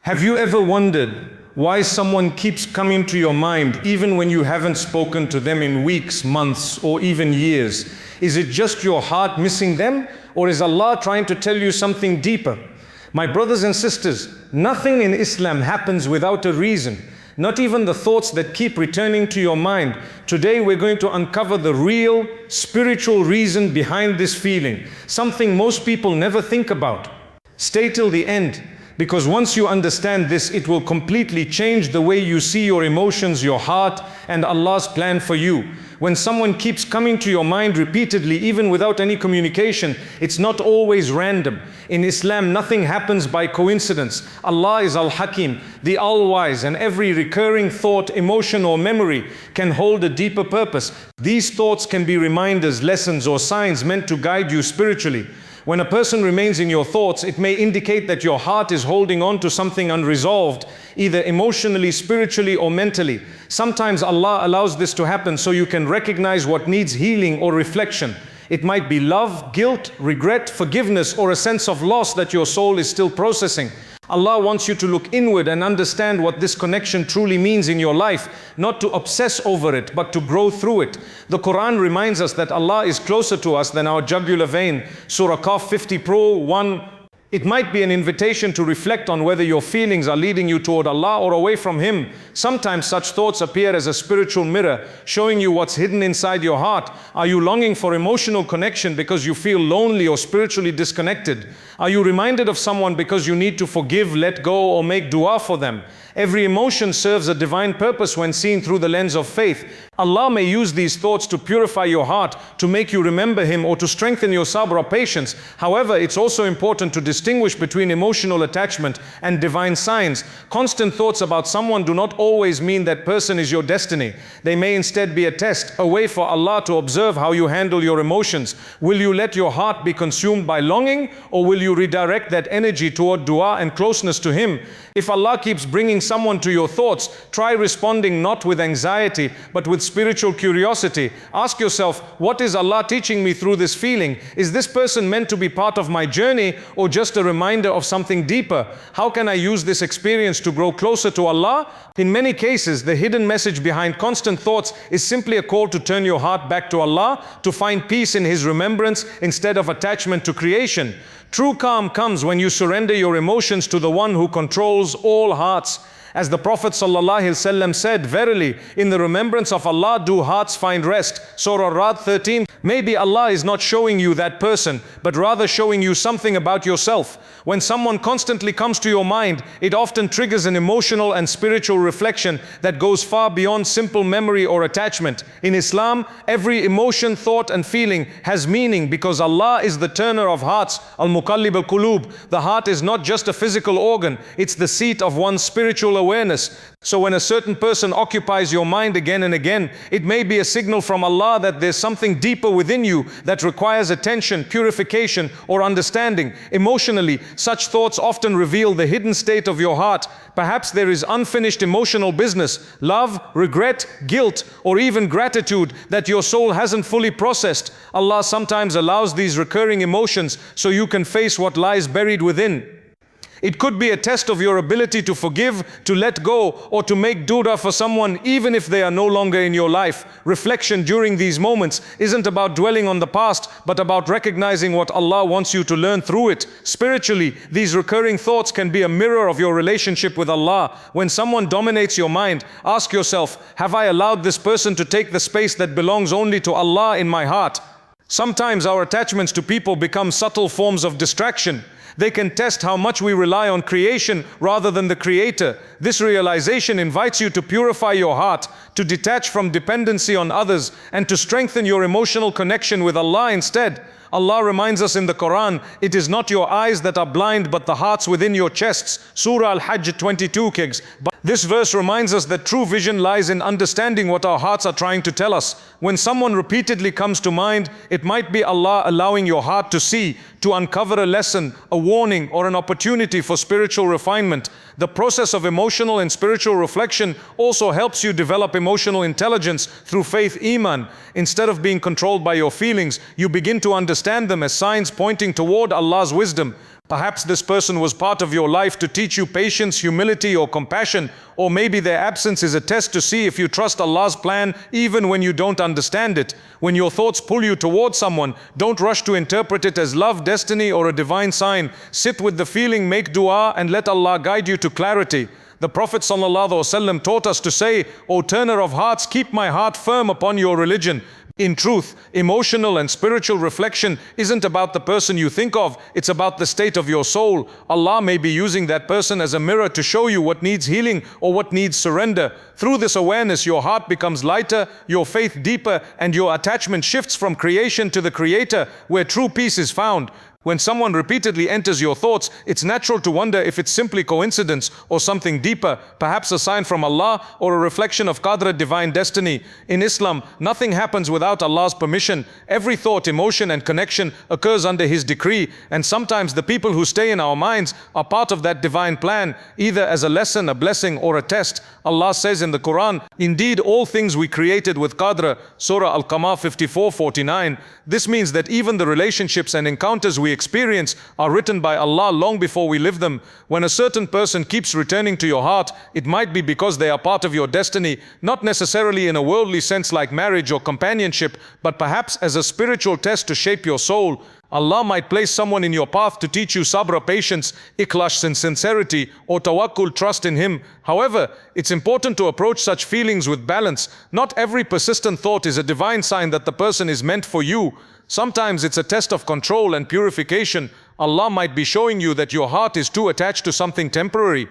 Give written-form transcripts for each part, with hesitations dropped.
Have you ever wondered why someone keeps coming to your mind even when you haven't spoken to them in weeks, months, or even years? Is it just your heart missing them, or is Allah trying to tell you something deeper? My brothers and sisters, nothing in Islam happens without a reason. Not even the thoughts that keep returning to your mind. Today we're going to uncover the real spiritual reason behind this feeling, something most people never think about. Stay till the end, because once you understand this, it will completely change the way you see your emotions, your heart, and Allah's plan for you. When someone keeps coming to your mind repeatedly, even without any communication, it's not always random. In Islam, nothing happens by coincidence. Allah is Al-Hakim, the All-Wise, and every recurring thought, emotion, or memory can hold a deeper purpose. These thoughts can be reminders, lessons, or signs meant to guide you spiritually. When a person remains in your thoughts, it may indicate that your heart is holding on to something unresolved, either emotionally, spiritually, or mentally. Sometimes Allah allows this to happen so you can recognize what needs healing or reflection. It might be love, guilt, regret, forgiveness, or a sense of loss that your soul is still processing. Allah wants you to look inward and understand what this connection truly means in your life, not to obsess over it, but to grow through it. The Quran reminds us that Allah is closer to us than our jugular vein. Surah Qaf 50 Pro 1. It might be an invitation to reflect on whether your feelings are leading you toward Allah or away from Him. Sometimes such thoughts appear as a spiritual mirror, showing you what's hidden inside your heart. Are you longing for emotional connection because you feel lonely or spiritually disconnected? Are you reminded of someone because you need to forgive, let go, or make dua for them? Every emotion serves a divine purpose when seen through the lens of faith. Allah may use these thoughts to purify your heart, to make you remember Him, or to strengthen your sabr or patience. However, it's also important to distinguish between emotional attachment and divine signs. Constant thoughts about someone do not always mean that person is your destiny. They may instead be a test, a way for Allah to observe how you handle your emotions. Will you let your heart be consumed by longing, or will you redirect that energy toward dua and closeness to Him? If Allah keeps bringing someone to your thoughts, try responding not with anxiety, but with spiritual curiosity. Ask yourself, what is Allah teaching me through this feeling? Is this person meant to be part of my journey, or just a reminder of something deeper? How can I use this experience to grow closer to Allah? In many cases, the hidden message behind constant thoughts is simply a call to turn your heart back to Allah, to find peace in His remembrance instead of attachment to creation. True calm comes when you surrender your emotions to the one who controls all hearts. As the Prophet ﷺ said, verily, in the remembrance of Allah do hearts find rest. Surah Ra'd 13. Maybe Allah is not showing you that person, but rather showing you something about yourself. When someone constantly comes to your mind, it often triggers an emotional and spiritual reflection that goes far beyond simple memory or attachment. In Islam, every emotion, thought, and feeling has meaning because Allah is the turner of hearts, al-Muqallib al-Qulub. The heart is not just a physical organ, it's the seat of one's spiritual awareness. So when a certain person occupies your mind again and again, it may be a signal from Allah that there's something deeper within you that requires attention, purification, or understanding. Emotionally, such thoughts often reveal the hidden state of your heart. Perhaps there is unfinished emotional business, love, regret, guilt, or even gratitude that your soul hasn't fully processed. Allah sometimes allows these recurring emotions so you can face what lies buried within. It could be a test of your ability to forgive, to let go, or to make dua for someone even if they are no longer in your life. Reflection during these moments isn't about dwelling on the past, but about recognizing what Allah wants you to learn through it. Spiritually, these recurring thoughts can be a mirror of your relationship with Allah. When someone dominates your mind, ask yourself, have I allowed this person to take the space that belongs only to Allah in my heart? Sometimes our attachments to people become subtle forms of distraction. They can test how much we rely on creation rather than the Creator. This realization invites you to purify your heart, to detach from dependency on others, and to strengthen your emotional connection with Allah instead. Allah reminds us in the Quran, it is not your eyes that are blind, but the hearts within your chests. Surah Al-Hajj 22, kids. This verse reminds us that true vision lies in understanding what our hearts are trying to tell us. When someone repeatedly comes to mind, it might be Allah allowing your heart to see, to uncover a lesson, a warning, or an opportunity for spiritual refinement. The process of emotional and spiritual reflection also helps you develop emotional intelligence through faith, iman. Instead of being controlled by your feelings, you begin to understand them as signs pointing toward Allah's wisdom. Perhaps this person was part of your life to teach you patience, humility, or compassion, or maybe their absence is a test to see if you trust Allah's plan even when you don't understand it. When your thoughts pull you towards someone, don't rush to interpret it as love, destiny, or a divine sign. Sit with the feeling, make dua, and let Allah guide you to clarity. The Prophet ﷺ taught us to say, "O turner of hearts, keep my heart firm upon your religion." In truth, emotional and spiritual reflection isn't about the person you think of, it's about the state of your soul. Allah may be using that person as a mirror to show you what needs healing or what needs surrender. Through this awareness, your heart becomes lighter, your faith deeper, and your attachment shifts from creation to the Creator, where true peace is found. When someone repeatedly enters your thoughts, it's natural to wonder if it's simply coincidence or something deeper, perhaps a sign from Allah or a reflection of Qadr, divine destiny. In Islam, nothing happens without Allah's permission. Every thought, emotion, and connection occurs under His decree, and sometimes the people who stay in our minds are part of that divine plan, either as a lesson, a blessing, or a test. Allah says in the Quran, "Indeed, all things we created with Qadr," Surah Al-Qamar 54:49. This means that even the relationships and encounters we experience are written by Allah long before we live them. When a certain person keeps returning to your heart, it might be because they are part of your destiny, not necessarily in a worldly sense like marriage or companionship, but perhaps as a spiritual test to shape your soul. Allah might place someone in your path to teach you sabr, patience, ikhlas, sincerity, or tawakkul, trust in Him. However, it's important to approach such feelings with balance. Not every persistent thought is a divine sign that the person is meant for you. Sometimes it's a test of control and purification. Allah might be showing you that your heart is too attached to something temporary.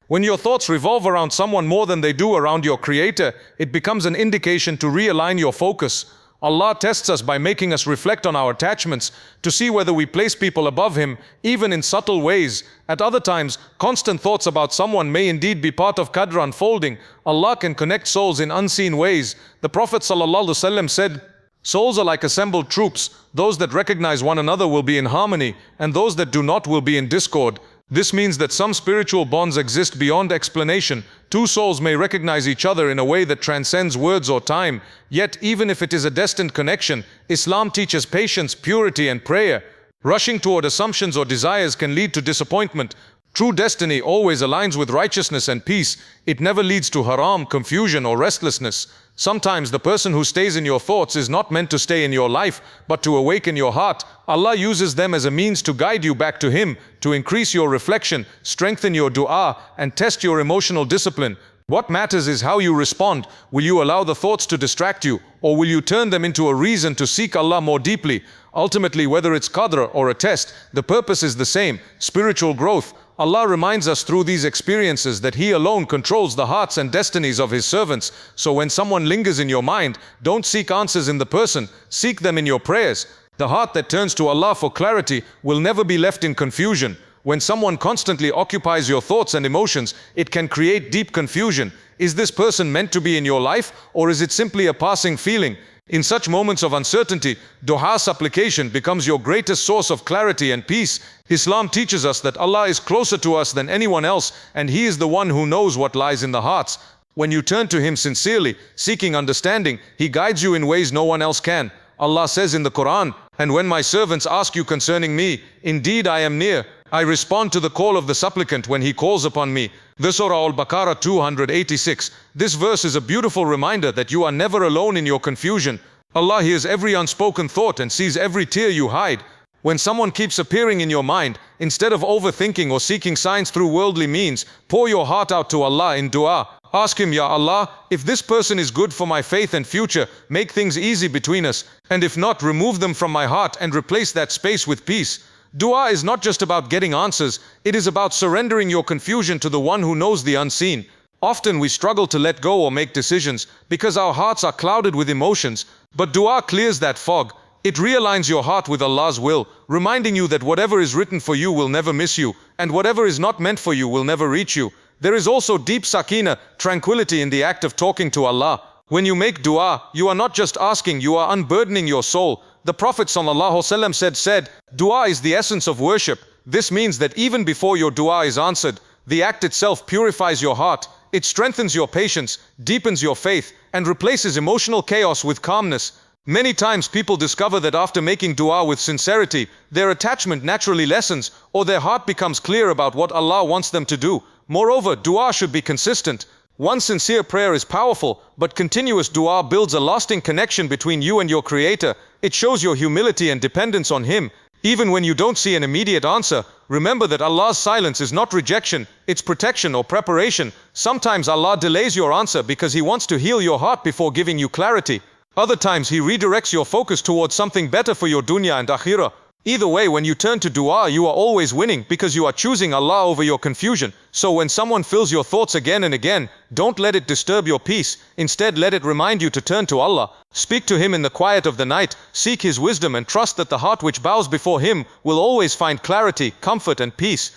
When your thoughts revolve around someone more than they do around your Creator, it becomes an indication to realign your focus. Allah tests us by making us reflect on our attachments to see whether we place people above Him, even in subtle ways. At other times, constant thoughts about someone may indeed be part of Qadr unfolding. Allah can connect souls in unseen ways. The Prophet ﷺ said, "Souls are like assembled troops. Those that recognize one another will be in harmony, and those that do not will be in discord." This means that some spiritual bonds exist beyond explanation. Two souls may recognize each other in a way that transcends words or time. Yet, even if it is a destined connection, Islam teaches patience, purity, and prayer. Rushing toward assumptions or desires can lead to disappointment. True destiny always aligns with righteousness and peace. It never leads to haram, confusion, or restlessness. Sometimes the person who stays in your thoughts is not meant to stay in your life, but to awaken your heart. Allah uses them as a means to guide you back to Him, to increase your reflection, strengthen your dua, and test your emotional discipline. What matters is how you respond. Will you allow the thoughts to distract you, or will you turn them into a reason to seek Allah more deeply? Ultimately, whether it's Qadr or a test, the purpose is the same: spiritual growth. Allah reminds us through these experiences that He alone controls the hearts and destinies of His servants. So when someone lingers in your mind, don't seek answers in the person, seek them in your prayers. The heart that turns to Allah for clarity will never be left in confusion. When someone constantly occupies your thoughts and emotions, it can create deep confusion. Is this person meant to be in your life, or is it simply a passing feeling? In such moments of uncertainty, dua, supplication, becomes your greatest source of clarity and peace. Islam teaches us that Allah is closer to us than anyone else, and He is the one who knows what lies in the hearts. When you turn to Him sincerely, seeking understanding, He guides you in ways no one else can. Allah says in the Quran, "And when my servants ask you concerning me, indeed I am near. I respond to the call of the supplicant when he calls upon me." The Surah Al-Baqarah 286. This verse is a beautiful reminder that you are never alone in your confusion. Allah hears every unspoken thought and sees every tear you hide. When someone keeps appearing in your mind, instead of overthinking or seeking signs through worldly means, pour your heart out to Allah in dua. Ask Him, "Ya Allah, if this person is good for my faith and future, make things easy between us. And if not, remove them from my heart and replace that space with peace." Dua is not just about getting answers, it is about surrendering your confusion to the one who knows the unseen. Often we struggle to let go or make decisions because our hearts are clouded with emotions, but dua clears that fog. It realigns your heart with Allah's will, reminding you that whatever is written for you will never miss you, and whatever is not meant for you will never reach you. There is also deep sakina, tranquility in the act of talking to Allah. When you make dua, you are not just asking, you are unburdening your soul. The Prophet ﷺ said, "Dua is the essence of worship." This means that even before your dua is answered, the act itself purifies your heart. It strengthens your patience, deepens your faith, and replaces emotional chaos with calmness. Many times people discover that after making dua with sincerity, their attachment naturally lessens, or their heart becomes clear about what Allah wants them to do. Moreover, dua should be consistent. One sincere prayer is powerful, but continuous dua builds a lasting connection between you and your Creator. It shows your humility and dependence on Him. Even when you don't see an immediate answer, remember that Allah's silence is not rejection, it's protection or preparation. Sometimes Allah delays your answer because He wants to heal your heart before giving you clarity. Other times He redirects your focus towards something better for your dunya and akhirah. Either way, when you turn to dua, you are always winning because you are choosing Allah over your confusion. So when someone fills your thoughts again and again, don't let it disturb your peace. Instead, let it remind you to turn to Allah. Speak to Him in the quiet of the night, seek His wisdom and trust that the heart which bows before Him will always find clarity, comfort and peace.